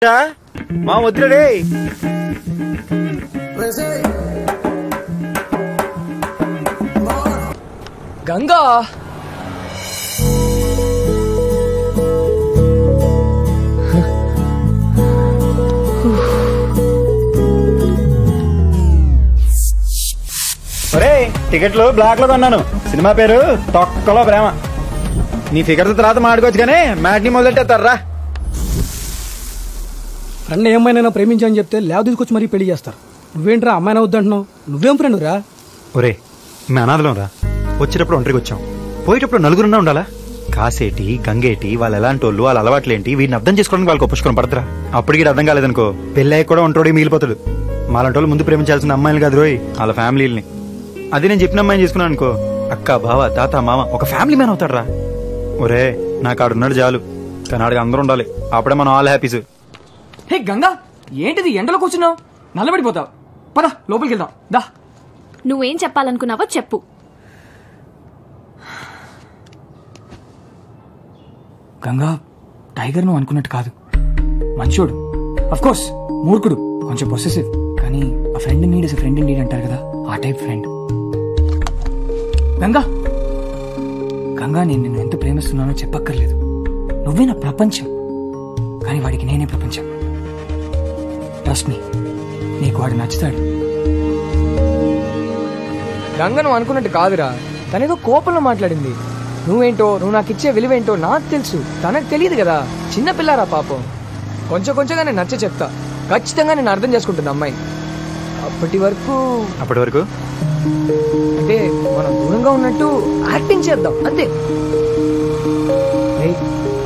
మా వద్దులే గంగా టికెట్లు బ్లాక్ లో కొన్నాను. సినిమా పేరు తొక్కలో ప్రేమ. నీ ఫిగర్ తర్వాత మాడుకోవచ్చు కానీ మ్యాట్ని మొదలెట్టేస్తారా? ఫ్రెండ్ ఏమైనా ప్రేమించని చెప్తే లేవ తీసుకొచ్చి మరీ పెళ్లి చేస్తారు. నువ్వేంట్రా అమ్మాయినా వద్దంటున్నావు? నువ్వేం ఫ్రెండ్ రా? ఒరే మీ అనాథలం రా. వచ్చేటప్పుడు ఒంటరికి వచ్చాం, పోయేటప్పుడు నలుగురున్నా ఉండాలా? కాసేటి గంగేటి వాళ్ళు ఎలాంటి వాళ్ళు, వాళ్ళ అలవాట్లేంటి, వీడిని అర్థం చేసుకోవడానికి వాళ్ళకి పుష్కరం పడతారా? అప్పటికి అర్థం కాలేదనుకో పెళ్ళి కూడా ఒంటోడి మిగిలిపోతాడు. మాలాంటి వాళ్ళు ముందు ప్రేమించాల్సిన అమ్మాయిలు కాదు రోయ్, వాళ్ళ ఫ్యామిలీని. అది నేను చెప్పిన అమ్మాయిని చేసుకున్నాను అనుకో, అక్క బావ తాత మామ ఒక ఫ్యామిలీ మ్యాన్ అవుతాడు రా. ఒరే నాకు ఆడున్నాడు చాలు, కానీ ఆడికి అందరూ ఉండాలి. అప్పుడే మనం ఆల్ హ్యాపీస్. హే గంగా, ఏంటిది ఎండలో కూర్చున్నావు? నల్లబడిపోతావు. పద లోపలికి వెళ్దాం దా. నువ్వేం చెప్పాలనుకున్నావో చెప్పు. గంగా, టైగర్ నువ్వు అనుకున్నట్టు కాదు. మంచోడు, అఫ్ కోర్స్ మూర్ఖుడు, కొంచెం పొసెసివ్, కానీ ఆ friend need is friend in need అంటారు కదా, ఆ టైప్ ఫ్రెండ్. గంగా గంగా, నేను నిన్ను ఎంత ప్రేమిస్తున్నానో చెప్పక్కర్లేదు. నువ్వే నా ప్రపంచం, కానీ వాడికి నేనే ప్రపంచం. ట్రస్ట్ మీ, నీకు వాడు నచ్చుతాడు. గంగ నువ్వు అనుకున్నట్టు కాదురా, తనేదో కోపంలో మాట్లాడింది. నువ్వేంటో, నువ్వు నాకు ఇచ్చే విలువేంటో నాకు తెలుసు, తనకు తెలియదు కదా. చిన్నపిల్లారా పాపం. కొంచెం కొంచెంగా నేను నచ్చ చెప్తా. ఖచ్చితంగా నేను అర్థం చేసుకుంటుంది అమ్మాయి. అప్పటి వరకు అంటే మనం దూరంగా ఉన్నట్టు యాక్టింగ్ చేద్దాం అంతే.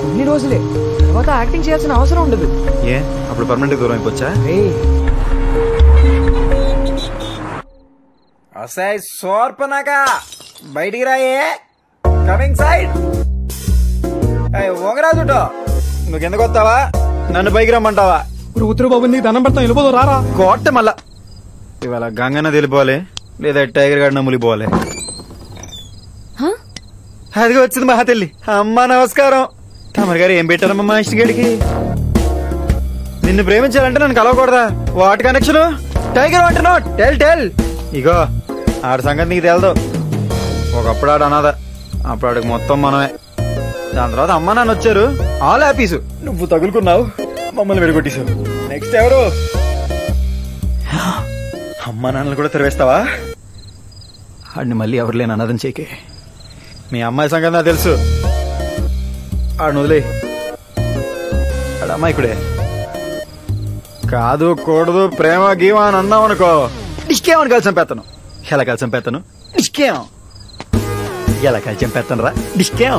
కొన్ని రోజులే, తర్వాత యాక్టింగ్ చేయాల్సిన అవసరం ఉండదు. ఏ అప్పుడు పర్మనెంట్ దూరం అయిపోవచ్చా? సోర్పనాక బయటికి రాయే, కమింగ్ సైడ్. ఓంగరాజుటో నువ్వు కిందకు వస్తావా, నన్ను పైకి రమ్మంటావా? ఉత్తర బాబు నీకు దండం పెడతాం, వెళ్ళిపోదు రారా. కోట మళ్ళా ఇవాళ గంగన్న తెలిపోవాలి, లేదా టైగర్ గాడిన ములిపోవాలి. అది వచ్చింది మహా తల్లి. అమ్మా నమస్కారం. తమరి గారు ఏం పెట్టారమ్మా మా ఇష్టగడికి? నిన్ను ప్రేమించాలంటే నన్ను కలవకూడదా? What connection? Tiger what not tell. ఇగో ఆడ సంగతి నీకు తెలదు. ఒకప్పుడు ఆడు అనాథ, అప్పుడు ఆడికి మొత్తం మనమే. దాని తర్వాత అమ్మ నాన్న వచ్చారు, ఆల్ హ్యాపీస్. నువ్వు తగులుకున్నావు, మమ్మల్ని విడగొట్టేశావు. నెక్స్ట్ ఎవరు? అమ్మ నాన్నలు కూడా తెరవేస్తావా? ఆడిని మళ్ళీ ఎవరు లేని అనాథం చేకే. మీ అమ్మాయి సంగతి నాకు తెలుసు. ఆడిని వదిలే. ఆడ అమ్మాయికుడే కాదు కూడదు, ప్రేమ గీవా అని అన్నావు అనుకో, డిస్కేమని కలిసి చంపేస్తాను. ఎలా కలిసి చంపేస్తాను? డిస్కేం. ఎలా కలిసి చంపేస్తాను రా, డిస్కేం.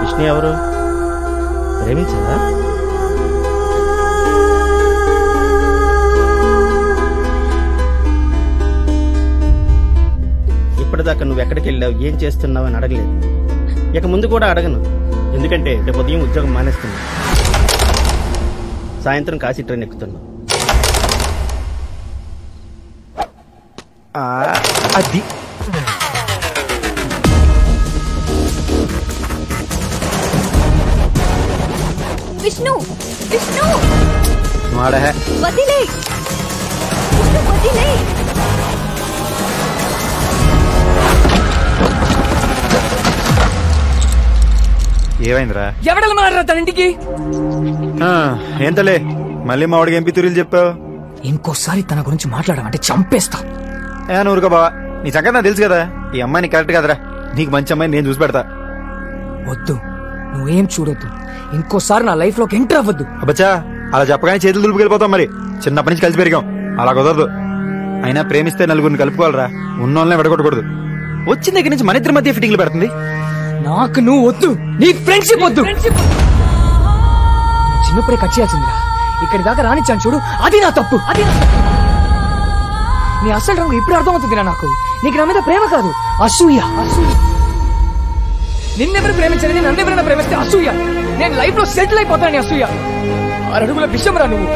విష్ణు ఎవరు? ప్రేమించదా? ఇప్పటిదాకా నువ్వు ఎక్కడికి వెళ్ళావు, ఏం చేస్తున్నావు అని అడగలేదు. ఇక ముందు కూడా అడగను, ఎందుకంటే రేపు ఉదయం ఉద్యోగం మానేస్తున్నా. సాయంత్రం కాశీ ట్రైన్ ఎక్కుతున్నా. అది విష్ణు విష్ణు వదిలే, వదిలే. ఏమైందిరా? ఎవడలు మాట్లాడరా తన ఇంటికి? ఏంతలే మళ్ళీ మా వాడికి ఎంపీ తురీలు చెప్పావు. ఇంకోసారి తన గురించి మాట్లాడమంటే చంపేస్తా. ఊరుకో బావా, నీ సంగతి నాకు తెలుసు కదా. ఈ అమ్మాయిని కరెక్ట్ కదరా, నీకు మంచి అమ్మాయిని నేను చూసి పెడతా. వద్దు, నువ్వేం చూడొద్దు. ఇంకోసారి నా లైఫ్ లోకి ఎంటర్ అవ్వద్దు. అబ్బచ్చా, అలా చెప్పగానే చేతులు దులుపుకెళ్ళిపోతాం. మరి చిన్నప్పటి నుంచి కలిసి పెరిగాం, అలా కుదరదు. అయినా ప్రేమిస్తే నలుగురిని కలుపుకోవాలరా, ఉన్నోళ్ళనే విడగొట్టకూడదు. వచ్చిన దగ్గర నుంచి మన ఇద్దరి మధ్య ఫిట్టింగ్లు పెడుతుంది. నాకు నువ్వు వద్దు, నీ ఫ్రెండ్షిప్ వద్దు. చిన్నప్పుడే కట్ చేయాల్సిందిరా, ఇక్కడి దాకా రానిచ్చాను చూడు, అది నా తప్పు. నీ అసలు రంగు ఇప్పుడు అర్థమవుతుందిరా నాకు. నీకు నా మీద ప్రేమ కాదు, అసూయ. నిన్నెవరు ప్రేమించాలని నన్నెవరైనా ప్రేమిస్తే అసూయ. నేను లైఫ్ లో సెటిల్ అయిపోతానని అసూయ. 6 అడుగుల విషయం రా నువ్వు.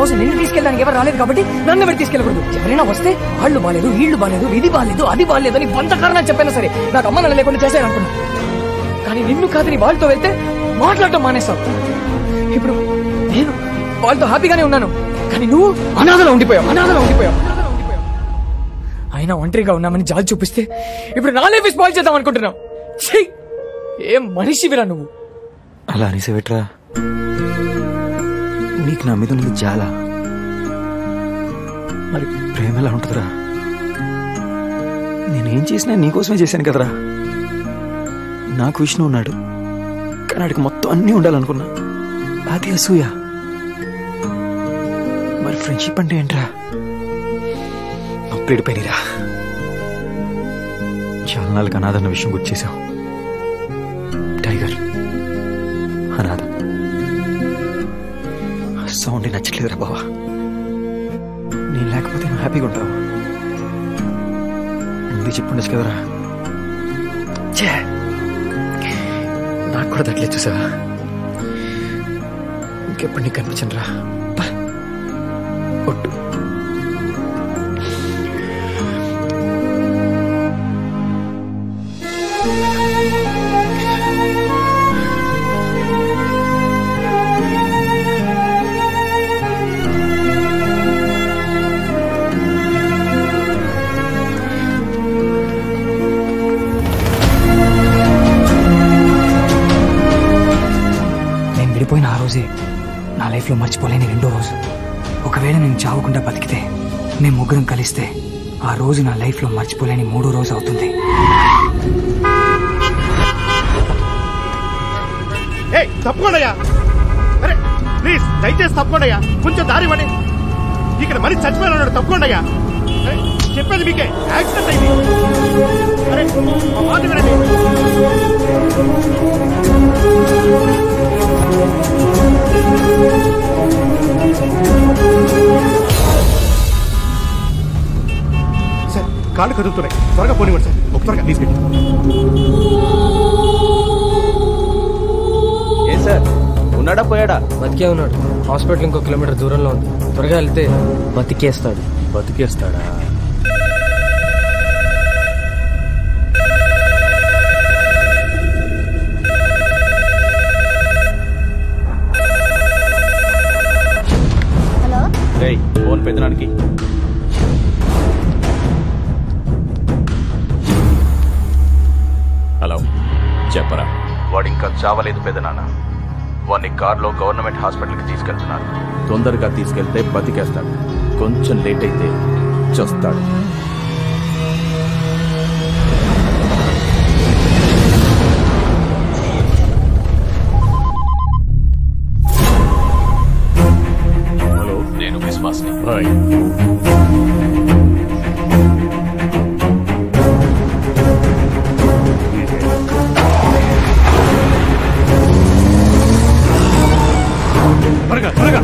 రోజు నిన్ను తీసుకెళ్ళడానికి ఎవరు రాలేదు కాబట్టి నన్ను ఎవరు తీసుకెళ్ళకూడదు. ఎవరైనా వస్తే వాళ్ళు బాలేదు, వీళ్ళు బాలేదు, ఇది బాలేదు, అది బాలేదు అని 100 కారణాలు చెప్పైనా సరే నాకు అమ్మ నాన్న లేకుండా చేశారనుకున్నా. కానీ నిన్ను కాదని వాళ్ళతో వెళ్తే మాట్లాడటం మానేస్తావు. ఇప్పుడు నేను వాళ్ళతో హ్యాపీగానే ఉన్నాను, కానీ నువ్వు అనాథలో ఉండిపోయావు. అయినా ఒంటరిగా ఉన్నామని జాలి చూపిస్తే ఇప్పుడు నా లైఫ్ స్పాయిల్ చేద్దాం అనుకుంటున్నావు. ఏం మనిషివిరా నువ్వు. అలా అనేసేవిట్రా, నీకు నా మీద ఉన్నది చాలా. మరి ప్రేమ ఎలా ఉంటుందిరా? నేనేం చేసినా నీకోసమే చేశాను కదరా. నాకు విష్ణు ఉన్నాడు, కానీ వాడికి మొత్తం అన్నీ ఉండాలనుకున్నా. అది అసూయ. మరి ఫ్రెండ్షిప్ అంటే ఏంట్రా? అప్పుడేడిపోయినరా. చాలా నాలుగు అనాథన్న విషయం గుర్తు చేశావు. టైగర్ అనాథ సౌండ్ నచ్చట్లేదురా బావా. నేను లేకపోతే నువ్వు హ్యాపీగా ఉంటావు. ముందే చెప్పుండొచ్చు కదరా. నాకు కూడా తట్టలేదు చూసావా. ఇంకెప్పుడు నీకు కనిపించను రా. ఒట్టు. విడిపోయిన ఆ రోజే నా లైఫ్లో మర్చిపోలేని రెండో రోజు. ఒకవేళ నేను చావకుండా బతికితే, మేము ముగ్గురం కలిస్తే ఆ రోజు నా లైఫ్లో మర్చిపోలేని 3వ రోజు అవుతుంది. తప్పకుండా అరే ప్లీజ్ దయచేసి తప్పకుండా కొంచెం దారి ఇవ్వండి. ఇక్కడ మరీ చచ్చిపోయినాడు. తప్పకుండా చెప్పేది మీకే. యాక్సిడెంట్ అయింది. అరే మా మాట వినండి. సార్ కాళ్ళు కదులుతున్నాయి, త్వరగా పోనివ్వండి సార్. ఒక త్వరగా తీసుకెళ్ళి. ఏ సార్ ఉన్నాడా పోయాడా? బతికే ఉన్నాడు. హాస్పిటల్ ఇంకో కిలోమీటర్ దూరంలో ఉంది. త్వరగా వెళ్తే బతికేస్తాడా? ఫోన్ పెద్దనానికి. హలో, చెప్పరా. వాడు ఇంకా చావలేదు పెద్దనాన్న. వాడిని కార్లో గవర్నమెంట్ హాస్పిటల్కి తీసుకెళ్తున్నారు. తొందరగా తీసుకెళ్తే బతికేస్తాడు, కొంచెం లేట్ అయితే చస్తాడు. హలో, నేను విశ్వాస్ని. బాయ్. త్వరగా త్వరగా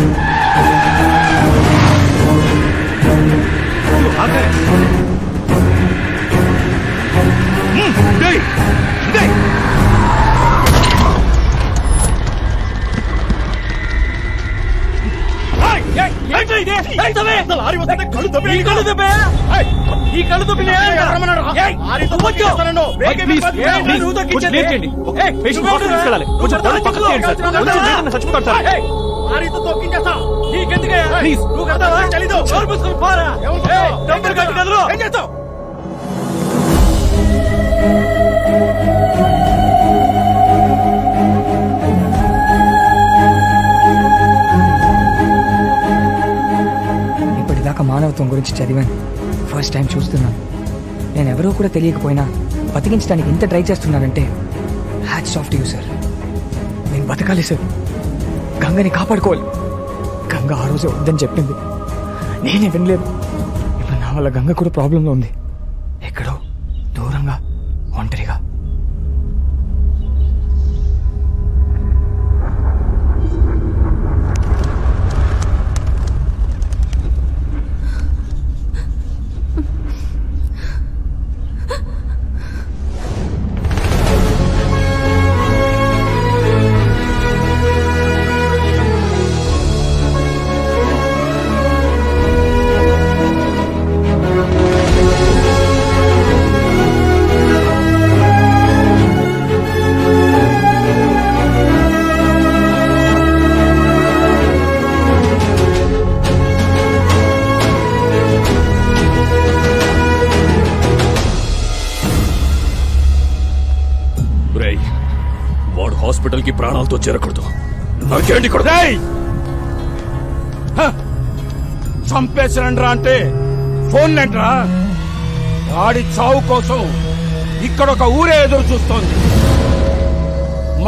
ఇప్పటిదాకా మానవత్వం గురించి చదివాను, ఫస్ట్ టైం చూస్తున్నాను. నేను ఎవరో కూడా తెలియకపోయినా బతికించడానికి ఇంత ట్రై చేస్తున్నానంటే hats off to you sir. నేను బతకాలి సార్, గంగని కాపాడుకోవాలి. గంగ ఆ రోజు వద్దని చెప్పింది, నేనే వినలేదు. ఇప్పుడు నా వల్ల గంగ కూడా ప్రాబ్లంలో ఉంది, ఎక్కడో దూరంగా ఒంటరిగా. హాస్పిటల్ కి ప్రాణాలతో చేరకూడదు. నాకేంటి చంపేసిరండ్రా అంటే ఫోన్లేంట్రా? వాడి చావు కోసం ఇక్కడ ఒక ఊరే ఎదురు చూస్తోంది.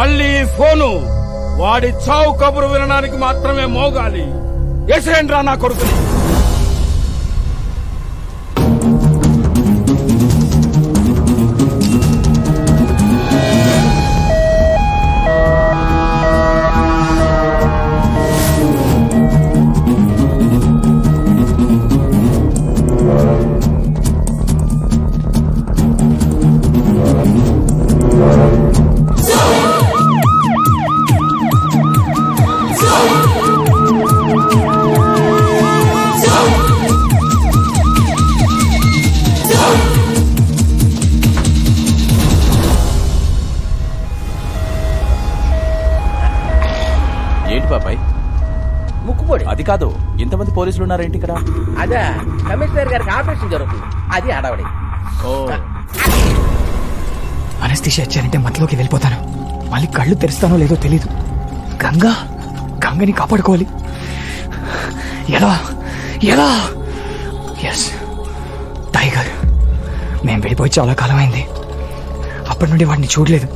మళ్ళీ ఫోను వాడి చావు కబురు వినడానికి మాత్రమే మోగాలి. ఎసరేండ్రా నా కొడుకుని. ఏంటి బాబాయ్? ముక్కుపోడి. అది కాదు, ఇంతమంది పోలీసులు ఉన్నారేంటి ఇక్కడ? అదే కమిషనర్ గారికి ఆపరేషన్ జరుగుతుంది, అది హడావడి. అనస్థిషియా ఇచ్చారంటే మధ్యలోకి వెళ్ళిపోతాను. మళ్ళీ కళ్ళు తెరుస్తానో లేదో తెలీదు. గంగని కాపాడుకోవాలి. ఎలా ఎలా? Yes, tiger. మేము వెళ్ళిపోయి చాలా కాలం అయింది. అప్పటి నుండి వాడిని చూడలేదు.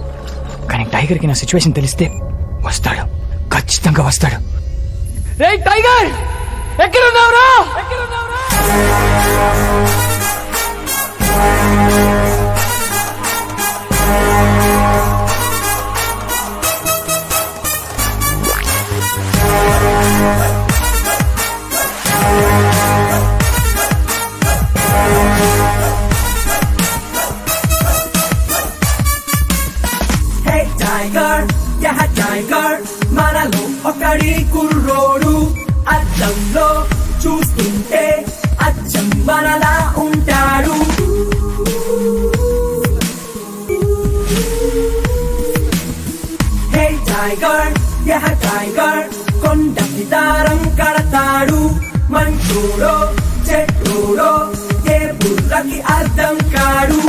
కానీ టైగర్కి నా సిచ్యువేషన్ తెలిస్తే వస్తాడు, ఖచ్చితంగా వస్తాడు. రే టైగర్, ఎక్కడున్నావురా? టైగర్ మనలో ఒకడి కుర్రోడు, అద్దంలో చూస్తుంటే అచ్చం మనలా ఉంటాడు. హే టైగర్ కొండకి దారం కడతాడు. మంచోడో చెట్రోడో ఏ బుర్రకి అర్థం కాడు.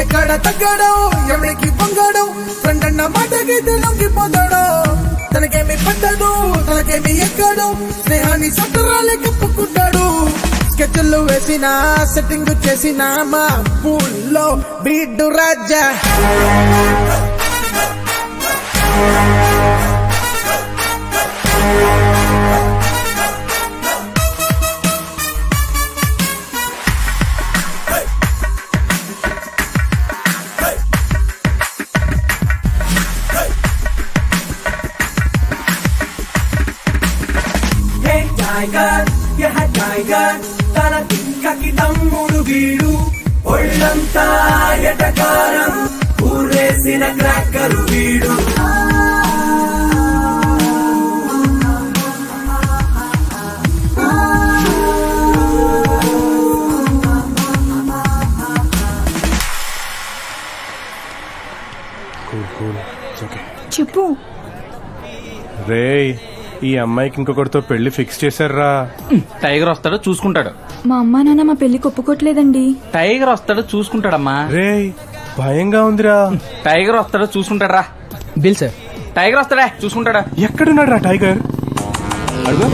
ఎక్కడ తగ్గడో ఎవరికి పొంగడో, ఫ్రెండ్ అన్న మాటకి లొంగిపోతాడో. తనకేమి పడ్డదు, తనకేమి ఎక్కడో, స్నేహాన్ని సట్టరాలే కప్పుకుంటాడు. స్కెచ్లు వేసిన సెట్టింగ్ చేసిన మా పూల్లో బీడు రాజా. టైగర్ తన తిక్కకి తమ్ముడు వీడు. ఒళ్ళంతా ఎటకారం ఊరేసిన క్రాకరు వీడు. చెప్పు. రేయ్, ఈ అమ్మాయికి ఇంకొకటితో పెళ్లి ఫిక్స్ చేశారా? టైగర్ వస్తాడో చూసుకుంటాడు. మా అమ్మా నాన్న మా పెళ్లికి ఒప్పుకోట్లేదండి. టైగర్ వస్తాడో చూసుకుంటాడమ్మా. రేయ్, భయంగా ఉందిరా. టైగర్ వస్తాడో చూసుకుంటాడు రా. Bill sir. టైగర్ వస్తాడా చూసుకుంటాడా? ఎక్కడున్నాడు రా టైగర్? అడుగు.